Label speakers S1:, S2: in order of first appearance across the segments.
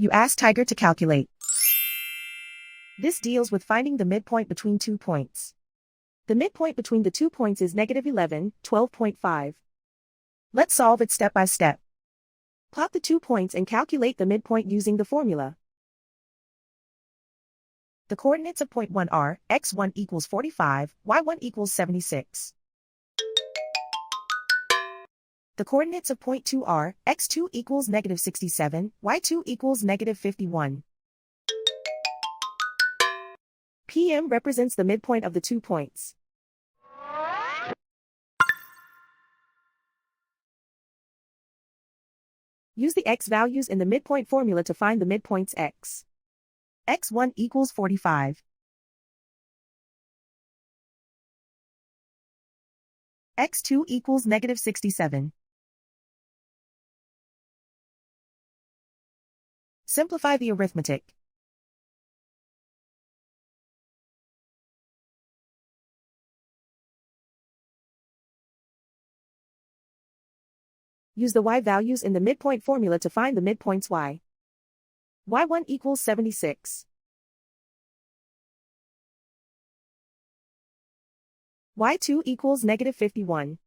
S1: You ask Tiger to calculate. This deals with finding the midpoint between 2 points. The midpoint between the 2 points is -11, 12.5. Let's solve it step by step. Plot the 2 points and calculate the midpoint using the formula. The coordinates of point 1 are x1 equals 45, y1 equals 76. The coordinates of point 2 are x2 equals -67, y2 equals -51. PM represents the midpoint of the 2 points. Use the x values in the midpoint formula to find the midpoints x. x1 equals 45. x2 equals -67. Simplify the arithmetic. Use the y values in the midpoint formula to find the midpoints y. y1 equals 76. y2 equals -51.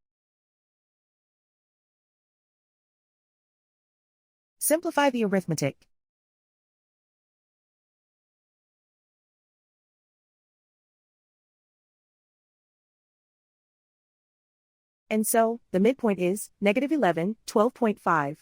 S1: Simplify the arithmetic. And so, the midpoint is -11, 12.5.